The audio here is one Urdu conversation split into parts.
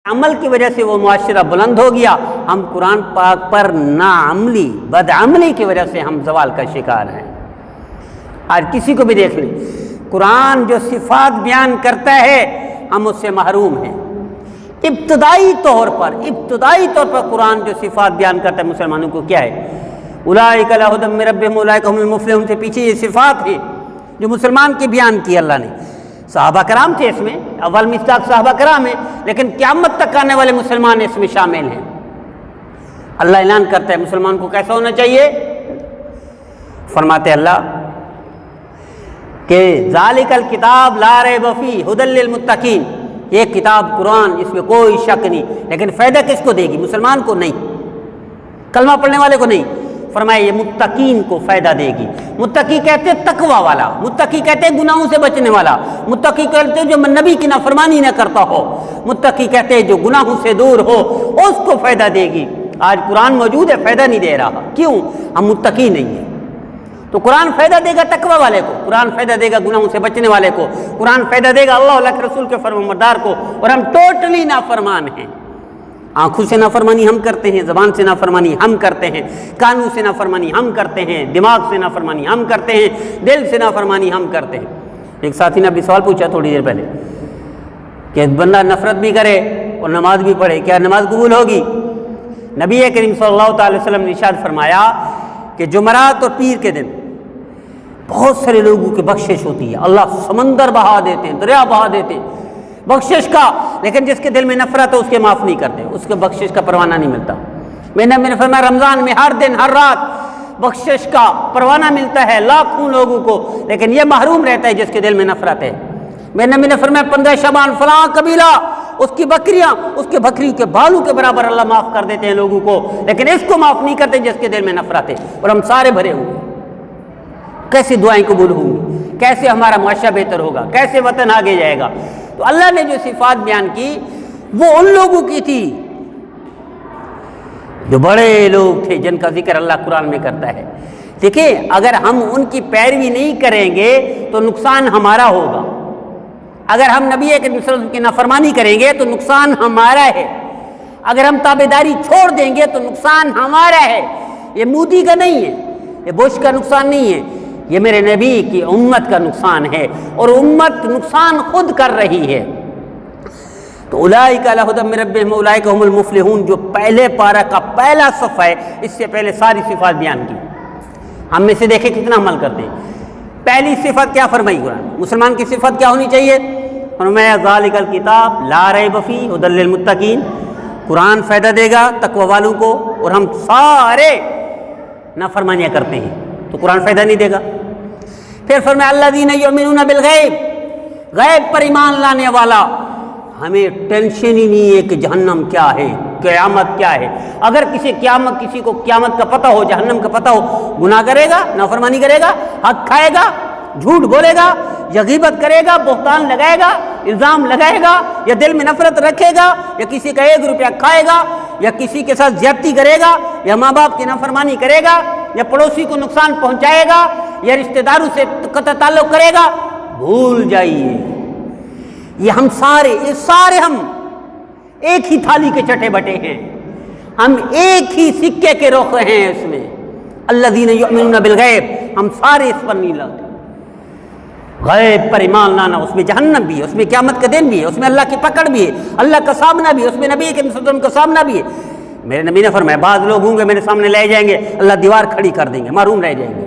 عمل کی وجہ سے وہ معاشرہ بلند ہو گیا. ہم قرآن پاک پر ناعملی بدعملی کی وجہ سے ہم زوال کا شکار ہیں. آج کسی کو بھی دیکھ لیں، قرآن جو صفات بیان کرتا ہے ہم اس سے محروم ہیں. ابتدائی طور پر قرآن جو صفات بیان کرتا ہے مسلمانوں کو کیا ہے؟ اولئک علی ھدی من ربہم اولئک ھم المفلحون سے پیچھے یہ صفات ہیں جو مسلمان کی بیان کی اللہ نے. صحابہ کرام تھے اس میں، اول مصداق صحابہ کرام ہیں، لیکن قیامت تک آنے والے مسلمان اس میں شامل ہیں. اللہ اعلان کرتا ہے مسلمان کو کیسا ہونا چاہیے. فرماتے اللہ کہ ذالک الکتاب لا ریب فیہ ھدی للمتقین، یہ کتاب قرآن اس میں کوئی شک نہیں، لیکن فائدہ کس کو دے گی؟ مسلمان کو نہیں، کلمہ پڑھنے والے کو نہیں. فرمایا یہ متقین کو فائدہ دے گی. متقی کہتے ہیں تقوی والا، متقی کہتے ہیں گناہوں سے بچنے والا، متقی کہتے ہیں جو نبی کی نافرمانی نہ کرتا ہو، متقی کہتے ہیں جو گناہوں سے دور ہو، اس کو فائدہ دے گی. آج قرآن موجود ہے، فائدہ نہیں دے رہا. کیوں؟ ہم متقی نہیں ہیں. تو قرآن فائدہ دے گا تقوی والے کو، قرآن فائدہ دے گا گناہوں سے بچنے والے کو، قرآن فائدہ دے گا اللہ کے رسول کے فرمانبردار کو. اور ہم ٹوٹلی نافرمان ہیں. آنکھوں سے نافرمانی ہم کرتے ہیں، زبان سے نافرمانی ہم کرتے ہیں، کانوں سے نافرمانی ہم کرتے ہیں، دماغ سے نافرمانی ہم کرتے ہیں، دل سے نافرمانی ہم کرتے ہیں. ایک ساتھی نے ابھی سوال پوچھا تھوڑی دیر پہلے کہ بندہ نفرت بھی کرے اور نماز بھی پڑھے، کیا نماز قبول ہوگی؟ نبی کریم صلی اللہ تعالی وسلم نے ارشاد فرمایا کہ جمعرات اور پیر کے دن بہت سارے لوگوں کی بخشش ہوتی ہے. اللہ سمندر بہا دیتے ہیں، دریا بہا دیتے ہیں بخشش کا، لیکن جس کے دل میں نفرت ہے اس کے معاف نہیں کرتے، اس کے بخشش کا پروانہ نہیں ملتا. میں نے فرمایا رمضان میں ہر دن ہر رات بخشش کا پروانہ ملتا ہے لاکھوں لوگوں کو، لیکن یہ محروم رہتا ہے جس کے دل میں نفرت ہے. میں نے فرمایا 15 شعبان فلاں قبیلہ اس کی بکریاں، اس کے بکری کے بالوں کے برابر اللہ معاف کر دیتے ہیں لوگوں کو، لیکن اس کو معاف نہیں کرتے جس کے دل میں نفرت ہے. اور ہم سارے بھرے ہوئے، کیسے دعائیں قبول ہوں گی، کیسے ہمارا معاشرہ بہتر ہوگا، کیسے وطن آگے جائے گا. تو اللہ نے جو صفات بیان کی وہ ان لوگوں کی تھی جو بڑے لوگ تھے جن کا ذکر اللہ قرآن میں کرتا ہے. دیکھیں اگر ہم ان کی پیروی نہیں کریں گے تو نقصان ہمارا ہوگا. اگر ہم نبی کے وسلم کی نافرمانی کریں گے تو نقصان ہمارا ہے. اگر ہم تابعداری چھوڑ دیں گے تو نقصان ہمارا ہے. یہ مودی کا نہیں ہے، یہ بش کا نقصان نہیں ہے، یہ میرے نبی کی امت کا نقصان ہے، اور امت نقصان خود کر رہی ہے. تو اولئک علی ھدی من ربہم اولئک ھم المفلحون جو پہلے پارہ کا پہلا صفحہ ہے، اس سے پہلے ساری صفات بیان کی. ہم میں سے دیکھیں کتنا عمل کرتے ہیں. پہلی صفت کیا فرمائی قرآن؟ مسلمان کی صفت کیا ہونی چاہیے؟ فرمایا ذالک الکتاب لا ریب فیہ ھدی للمتقین، قرآن فائدہ دے گا تقوی والوں کو، اور ہم سارے نافرمانیاں کرتے ہیں تو قرآن فائدہ نہیں دے گا. پھر فرمایا الذین یؤمنون بالغیب، غیب پر ایمان لانے والا. ہمیں ٹینشن ہی نہیں ہے کہ جہنم کیا ہے، قیامت کیا ہے. اگر کسی کو قیامت کا پتہ ہو، جہنم کا پتہ ہو، گناہ کرے گا، نافرمانی کرے گا، حق کھائے گا، جھوٹ بولے گا، یا غیبت کرے گا، بہتان لگائے گا، الزام لگائے گا، یا دل میں نفرت رکھے گا، یا کسی کا 1 روپیہ کھائے گا، یا کسی کے ساتھ زیادتی کرے گا، یا ماں باپ کی نافرمانی کرے گا، یا پڑوسی کو نقصان پہنچائے گا، یا رشتہ داروں سے قطع تعلق کرے گا، بھول جائیے یہ ہم سارے ہم ایک ہی تھالی کے چٹے بٹے ہیں، ہم ایک ہی سکے کے رخ ہیں. اس میں الذین یؤمنون بالغیب، ہم سارے اس پر نہیں لاتے. غیب پر ایمان لانا، اس میں جہنم بھی ہے، اس میں قیامت کا دن بھی ہے، اس میں اللہ کی پکڑ بھی ہے، اللہ کا سامنا بھی ہے، اس میں نبی کے وسلم کا سامنا بھی ہے. میرے نبی نے فرمایا بعض لوگ ہوں گے میرے سامنے لے جائیں گے، اللہ دیوار کھڑی کر دیں گے، محروم رہ جائیں گے.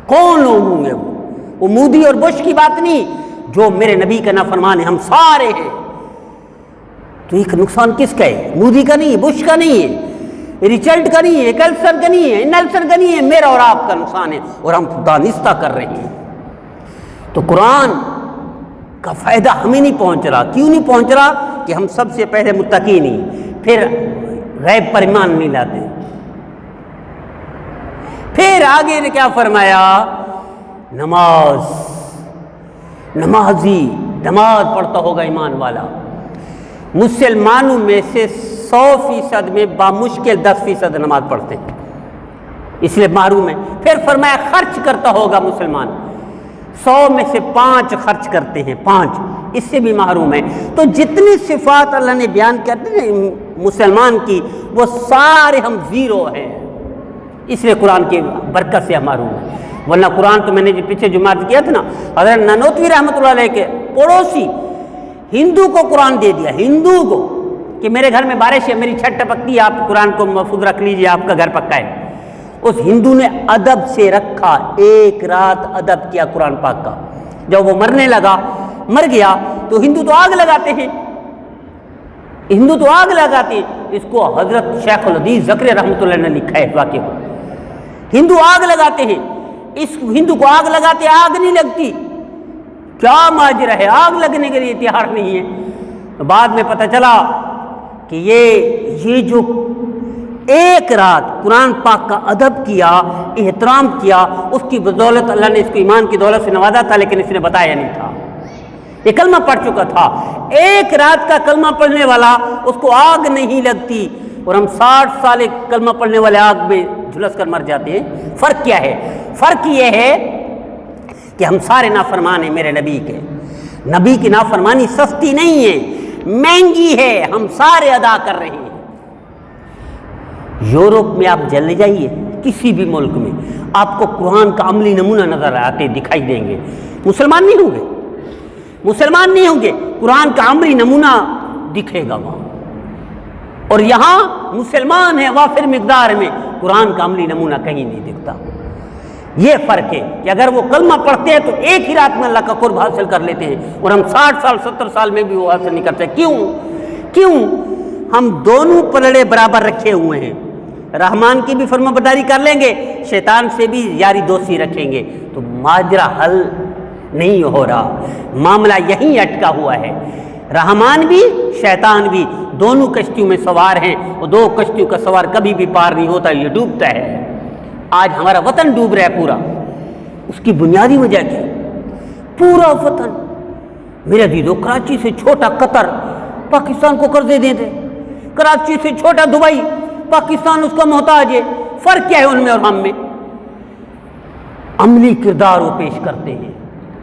کون لوگ ہوں گے؟ وہ مودی اور بش کی بات نہیں، جو میرے نبی کا نافرمان ہے. ہم سارے ہیں. تو ایک نقصان کس کا ہے؟ مودی کا نہیں ہے، بش کا نہیں ہے، ریچلڈ کا نہیں ہے، کیلسر کا نہیں ہے، نیلسن کا نہیں ہے، میرا اور آپ کا نقصان ہے، اور ہم دانستہ کر رہے ہیں. تو قرآن کا فائدہ ہمیں نہیں پہنچ رہا. کیوں نہیں پہنچ رہا؟ کہ ہم سب سے پہلے متقی نہیں، پھر غیب پر ایمان نہیں لاتے. پھر آگے نے کیا فرمایا؟ نمازی نماز پڑھتا ہوگا ایمان والا. مسلمانوں میں سے 100% میں بامشکل 10% نماز پڑھتے ہیں، اس لیے محروم ہے. پھر فرمایا خرچ کرتا ہوگا مسلمان، 100 میں سے 5 خرچ کرتے ہیں، 5 اس سے بھی محروم ہے۔ تو جتنی صفات اللہ نے بیان کرتے ہیں مسلمان کی، وہ سارے ہم زیرو ہیں، اس لیے قرآن کی برکت سے ہم محروم ہیں۔ ورنہ قرآن تو میں نے پیچھے جو بات کیا تھا نا، حضرت نانوتوی رحمۃ اللہ علیہ کے پڑوسی ہندو کو قرآن دے دیا، ہندو کو، کہ میرے گھر میں بارش ہے، میری چھت ٹپکتی ہے، آپ قرآن کو محفوظ رکھ لیجئے، آپ کا گھر پکا ہے۔ اس ہندو نے ادب سے رکھا، ایک رات ادب کیا قرآن پاک کا۔ جب وہ مرنے لگا، مر گیا، تو ہندو تو آگ لگاتے ہیں، ہندو تو آگ لگاتے ہیں۔ اس کو حضرت شیخ الحدیث زکریا رحمۃ اللہ نے لکھا ہے اس واقعے کو۔ ہندو آگ لگاتے ہیں، اس ہندو کو آگ لگاتے، آگ نہیں لگتی، کیا ماجرا ہے، آگ لگنے کے لیے تیار نہیں ہے۔ بعد میں پتہ چلا کہ یہ جو ایک رات قرآن پاک کا ادب کیا، احترام کیا، اس کی بدولت اللہ نے اس کو ایمان کی دولت سے نوازا تھا، لیکن اس نے بتایا نہیں تھا۔ یہ کلمہ پڑھ چکا تھا، ایک رات کا کلمہ پڑھنے والا اس کو آگ نہیں لگتی، اور ہم 60 سال کلمہ پڑھنے والے آگ میں جھلس کر مر جاتے ہیں۔ فرق کیا ہے؟ فرق یہ ہے کہ ہم سارے نافرمان ہیں میرے نبی کے۔ نبی کی نافرمانی سستی نہیں ہے، مہنگی ہے، ہم سارے ادا کر رہے ہیں۔ یورپ میں آپ چلے جائیے، کسی بھی ملک میں آپ کو قرآن کا عملی نمونہ نظر آتے دکھائی دیں گے، مسلمان نہیں ہوں گے، مسلمان نہیں ہوں گے، قرآن کا عملی نمونہ دکھے گا وہاں۔ اور یہاں مسلمان ہیں وافر مقدار میں، قرآن کا عملی نمونہ کہیں نہیں دکھتا۔ یہ فرق ہے کہ اگر وہ کلمہ پڑھتے ہیں تو ایک ہی رات میں اللہ کا قرب حاصل کر لیتے ہیں، اور ہم 60 سال 70 سال میں بھی وہ حاصل نہیں کرتے۔ کیوں؟ ہم دونوں پلڑے برابر رکھے ہوئے ہیں، رحمان کی بھی فرما برداری کر لیں گے، شیطان سے بھی یاری دوستی رکھیں گے، تو ماجرا حل نہیں ہو رہا، معاملہ یہیں اٹکا ہوا ہے۔ رحمان بھی شیطان بھی دونوں کشتیوں میں سوار ہیں، اور دو کشتیوں کا سوار کبھی بھی پار نہیں ہوتا، یہ ڈوبتا ہے۔ آج ہمارا وطن ڈوب رہا ہے پورا، اس کی بنیادی وجہ کیا؟ پورا وطن، میرے عزیزو، کراچی سے چھوٹا قطر پاکستان کو قرضے دے دے، کراچی سے چھوٹا دبئی پاکستان اس کا محتاج ہے۔ فرق کیا ہے ان میں اور ہم میں؟ عملی کردار وہ پیش کرتے ہیں۔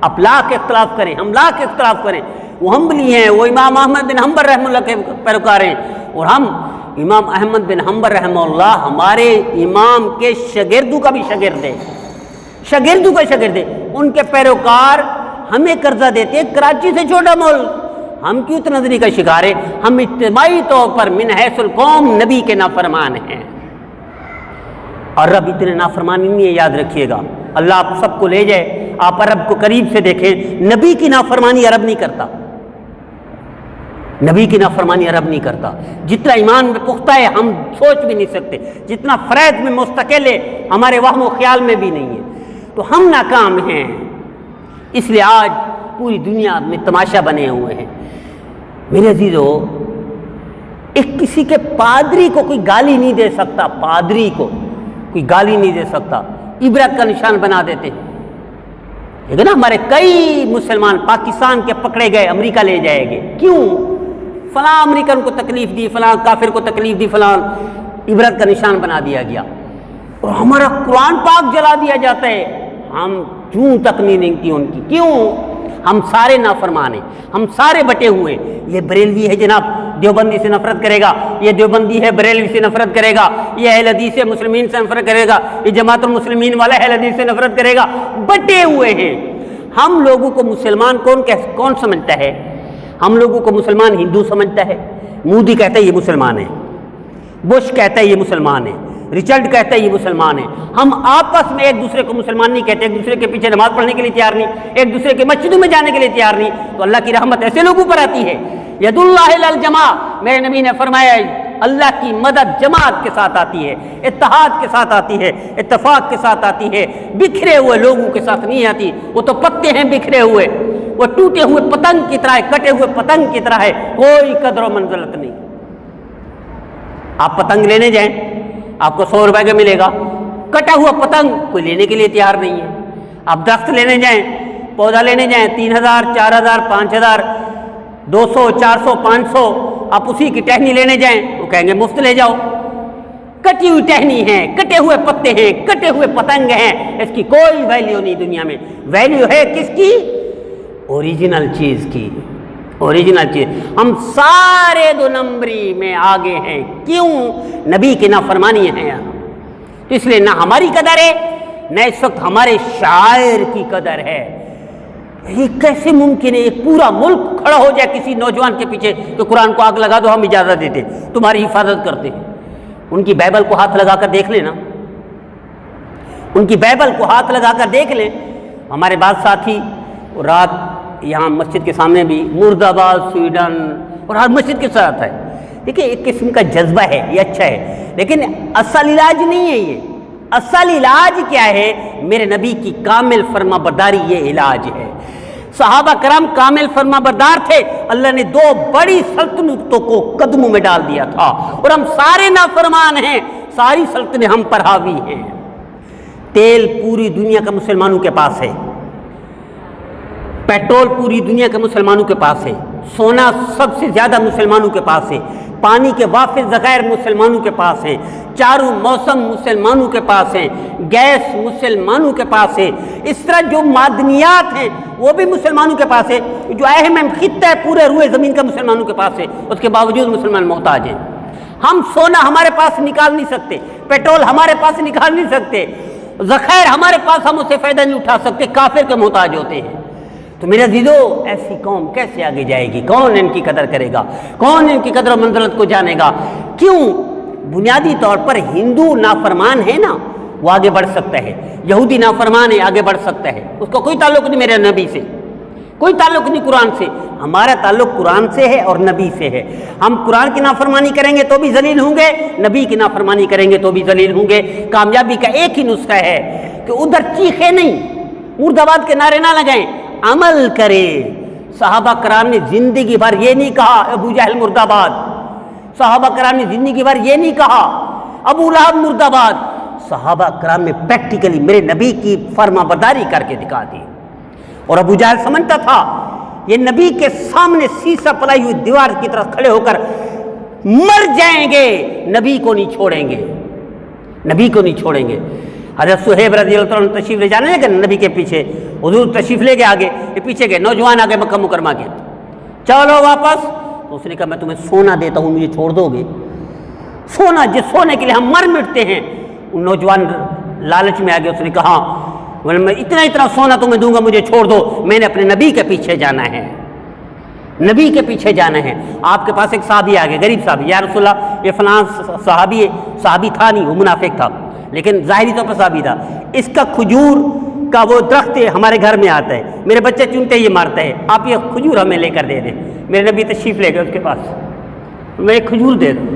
اب لاکھ اختلاف کریں، ہم لاکھ اختلاف کریں، وہ حنبلی ہیں، وہ امام احمد بن حنبل رحمہ اللہ کے پیروکار ہیں، اور ہم امام احمد بن حنبل رحمہ اللہ ہمارے امام کے شاگردوں کا بھی شاگرد ہے، شاگردوں کا شاگرد ہے، ان کے پیروکار ہمیں قرضہ دیتے ہیں۔ کراچی سے چھوٹا ملک، ہم کیوں تنزلی کا شکار ہے؟ ہم اجتماعی طور پر من حیث القوم نبی کے نافرمان ہیں، اور رب اتنے نافرمانی نہیں ہے، یاد رکھیے گا۔ اللہ آپ سب کو لے جائے، آپ عرب کو قریب سے دیکھیں، نبی کی نافرمانی عرب نہیں کرتا، نبی کی نافرمانی عرب نہیں کرتا۔ جتنا ایمان میں پختہ ہے ہم سوچ بھی نہیں سکتے، جتنا فرائض میں مستقل ہے ہمارے وہم و خیال میں بھی نہیں ہے، تو ہم ناکام ہیں۔ اس لیے آج پوری دنیا میں تماشا بنے ہوئے ہیں۔ میرے عزیزو، ایک کسی کے پادری کو کوئی گالی نہیں دے سکتا، پادری کو کوئی گالی نہیں دے سکتا، عبرت کا نشان بنا دیتے ہیں۔ لیکن ہمارے کئی مسلمان پاکستان کے پکڑے گئے، امریکہ لے جائے گے، کیوں؟ فلاں امریکن کو تکلیف دی، فلاں کافر کو تکلیف دی، فلاں عبرت کا نشان بنا دیا گیا، اور ہمارا قرآن پاک جلا دیا جاتا ہے، ہم چوں تک نہیں نکلتی ان کی۔ کیوں؟ ہم سارے نافرمان ہیں، ہم سارے بٹے ہوئے۔ یہ بریلوی ہے جناب، دیوبندی سے نفرت کرے گا، یہ دیوبندی ہے بریلوی سے نفرت کرے گا، یہ اہل حدیث سے مسلمین سے نفرت کرے گا، یہ جماعت المسلمین والا اہل حدیث سے نفرت کرے گا، بٹے ہوئے ہیں۔ ہم لوگوں کو مسلمان کون سمجھتا ہے؟ ہم لوگوں کو مسلمان ہندو سمجھتا ہے، مودی کہتا ہے یہ مسلمان ہے، بش کہتا ہے یہ مسلمان ہے، رچرڈ کہتا ہے یہ مسلمان ہے۔ ہم آپس میں ایک دوسرے کو مسلمان نہیں کہتے، ایک دوسرے کے پیچھے نماز پڑھنے کے لیے تیار نہیں، ایک دوسرے کے مسجدوں میں جانے کے لیے تیار نہیں، تو اللہ کی رحمت ایسے لوگوں پر آتی ہے۔ ید اللہ الجماع، میرے نبی نے فرمایا اللہ کی مدد جماعت کے ساتھ آتی ہے، اتحاد کے ساتھ آتی ہے، اتفاق کے ساتھ آتی ہے، بکھرے ہوئے لوگوں کے ساتھ نہیں آتی۔ وہ تو پتے ہیں بکھرے ہوئے، وہ ٹوٹے ہوئے پتنگ کی طرح ہے، کٹے ہوئے پتنگ کی طرح ہے، کوئی قدر و منزلت نہیں۔ آپ پتنگ لینے جائیں، آپ کو 100 روپے کا ملے گا، کٹا ہوا پتنگ کوئی لینے کے لیے تیار نہیں ہے۔ آپ درخت لینے جائیں، پودا لینے جائیں، 3000 4000 5000 200 400 500، آپ اسی کی ٹہنی لینے جائیں، وہ کہیں گے مفت لے جاؤ۔ کٹی ہوئی ٹہنی ہے، کٹے ہوئے پتے ہیں، کٹے ہوئے پتنگ ہیں، اس کی کوئی ویلیو نہیں دنیا میں۔ ویلیو ہے کس کی؟ اوریجنل چیز کی، اوریجنل چیز. ہم سارے 2 نمبری میں آگے ہیں. کیوں؟ نبی کی نافرمانی ہے یہاں. اس لیے نہ ہماری قدر ہے نہ اس وقت ہمارے شاعر کی قدر ہے. یہ کیسے ممکن ہے ایک پورا ملک کھڑا ہو جائے کسی نوجوان کے پیچھے کہ قرآن کو آگ لگا دو، ہم اجازت دیتے، تمہاری حفاظت کرتے ہیں. ان کی بائبل کو ہاتھ لگا کر دیکھ لینا، ان کی بائبل کو ہاتھ لگا کر دیکھ لیں. ہمارے بعض ساتھی رات یہاں مسجد کے سامنے بھی مرد آباد سویڈن اور ہر مسجد کے ساتھ ہے. دیکھیں ایک قسم کا جذبہ ہے، یہ اچھا ہے، لیکن اصل علاج نہیں ہے. یہ اصل علاج کیا ہے؟ میرے نبی کی کامل فرما برداری، یہ علاج ہے. صحابہ کرام کامل فرما بردار تھے. اللہ نے 2 بڑی سلطنتوں کو قدموں میں ڈال دیا تھا اور ہم سارے نافرمان ہیں. ساری سلطنتیں ہم پر حاوی ہیں. تیل پوری دنیا کا مسلمانوں کے پاس ہے، پیٹرول پوری دنیا کے مسلمانوں کے پاس ہے، سونا سب سے زیادہ مسلمانوں کے پاس ہے، پانی کے وافر ذخائر مسلمانوں کے پاس ہیں، چاروں موسم مسلمانوں کے پاس ہیں، گیس مسلمانوں کے پاس ہے. اس طرح جو معدنیات ہیں وہ بھی مسلمانوں کے پاس ہے. جو اہم خطہ ہے پورے روئے زمین کا مسلمانوں کے پاس ہے، اس کے باوجود مسلمان محتاج ہیں. ہم سونا ہمارے پاس نکال نہیں سکتے، پیٹرول ہمارے پاس نکال نہیں سکتے، ذخائر ہمارے پاس، ہم اسے فائدہ نہیں اٹھا سکتے، کافر کے محتاج ہوتے ہیں. تو میرے عزیزو، ایسی قوم کیسے آگے جائے گی؟ کون ان کی قدر کرے گا؟ کون ان کی قدر و منزلت کو جانے گا؟ کیوں؟ بنیادی طور پر ہندو نافرمان ہے نا، وہ آگے بڑھ سکتا ہے. یہودی نافرمان ہے، آگے بڑھ سکتا ہے. اس کا کوئی تعلق نہیں میرے نبی سے، کوئی تعلق نہیں قرآن سے. ہمارا تعلق قرآن سے ہے اور نبی سے ہے. ہم قرآن کی نافرمانی کریں گے تو بھی ذلیل ہوں گے، نبی کی نافرمانی کریں گے تو بھی ذلیل ہوں گے. کامیابی کا ایک ہی نسخہ ہے کہ ادھر چیخے نہیں، مرد آباد کے نعرے نہ لگائیں، عمل کرے. صحابہ کرام نے زندگی بھر یہ نہیں کہا ابو جہل مرد آباد، صحابہ کرام نے زندگی بھر یہ نہیں کہا ابو لہب مرد آباد. صحابہ کرام نے پریکٹیکلی میرے نبی کی فرما برداری کر کے دکھا دی. اور ابو جہل سمجھتا تھا یہ نبی کے سامنے سیسا پلائی ہوئی دیوار کی طرح کھڑے ہو کر مر جائیں گے، نبی کو نہیں چھوڑیں گے، نبی کو نہیں چھوڑیں گے. حضرت صہیب رضی اللہ عنہ تشریف لے جانے لگے نبی کے پیچھے، حضور تشریف لے گئے آگے، یہ پیچھے گئے، نوجوان آگے مکہ مکرمہ کے، چلو واپس. تو اس نے کہا میں تمہیں سونا دیتا ہوں، مجھے چھوڑ دو گے؟ سونا، جس سونے کے لیے ہم مر مٹتے ہیں. نوجوان لالچ میں آگے، اس نے کہا میں اتنا سونا تمہیں دوں گا، مجھے چھوڑ دو، میں نے اپنے نبی کے پیچھے جانا ہے، نبی کے پیچھے جانا ہے. آپ کے پاس ایک صحابی آگے، غریب صحابی، یا رسول اللہ یہ فلاں صحابی ہے. صحابی تھا نہیں، وہ منافق تھا، لیکن ظاہری طور پر صحابی تھا. اس کا کھجور کا وہ درخت ہے، ہمارے گھر میں آتا ہے، میرے بچے چنتے یہ مارتا ہے، آپ یہ کھجور ہمیں لے کر دے دیں. میرے نبی تشریف لے گئے اس کے پاس، میں ایک کھجور دے دوں.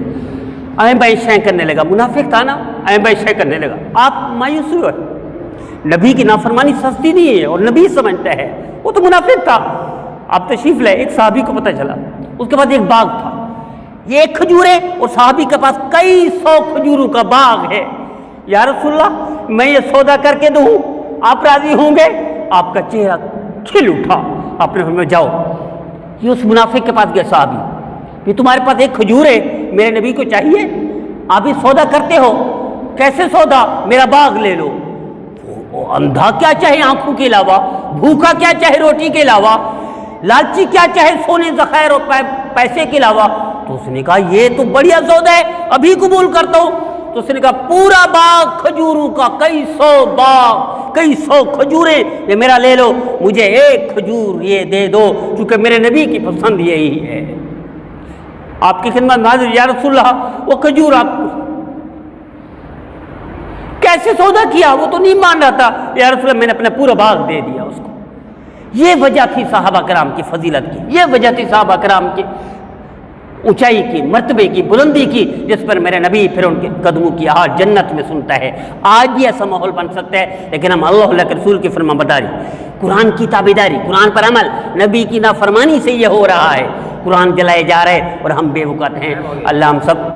ایم بھائی شے کرنے لگا، منافق تھا نا، ایم بھائی شے کرنے لگا. آپ مایوس ہوئے، نبی کی نافرمانی سستی نہیں ہے اور نبی سمجھتا ہے، وہ تو منافق تھا. آپ تشریف لے، ایک صحابی کو پتہ چلا، اس کے بعد ایک باغ تھا، یہ ایک کھجور ہے اور صحابی کے پاس کئی 100 کھجوروں کا باغ ہے. یا رسول اللہ میں یہ سودا کر کے دوں، آپ راضی ہوں گے؟ آپ کا چہرہ کھل اٹھا، آپ نے فرمایا جاؤ. یہ اس منافق کے پاس گیا صحابی، کہ تمہارے پاس ایک کھجور ہے، میرے نبی کو چاہیے، آپ یہ سودا کرتے ہو؟ کیسے سودا؟ میرا باغ لے لو. وہ اندھا کیا چاہے آنکھوں کے علاوہ، بھوکا کیا چاہے روٹی کے علاوہ، لالچی کیا چاہے سونے ذخائر اور پیسے کے علاوہ. تو اس نے کہا یہ تو بڑھیا سودا ہے، ابھی قبول کرتا ہوں. تو اس نے کہا پورا باغ کھجوروں کا، کئی 100 باغ، کئی 100 کھجوریں، یہ میرا لے لو، مجھے ایک کھجور یہ دے دو، کیونکہ میرے نبی کی پسند یہی ہے. آپ کی خدمت حاضر یا رسول اللہ، وہ کھجور آپ کیسے سودا کیا؟ وہ تو نہیں مان رہا تھا. یا رسول اللہ میں نے اپنا پورا باغ دے دیا اس کو. یہ وجہ تھی صحابہ کرام کی فضیلت کی، یہ وجہ تھی صحابہ کرام کی اونچائی کی، مرتبے کی، بلندی کی، جس پر میرے نبی پھر ان کے قدموں کی آواز جنت میں سنتا ہے. آج بھی ایسا ماحول بن سکتا ہے، لیکن ہم اللہ کے رسول کی فرما برداری، قرآن کی تابعداری، قرآن پر عمل، نبی کی نافرمانی سے یہ ہو رہا ہے. قرآن جلائے جا رہے اور ہم بے وقت ہیں. اللہ ہم سب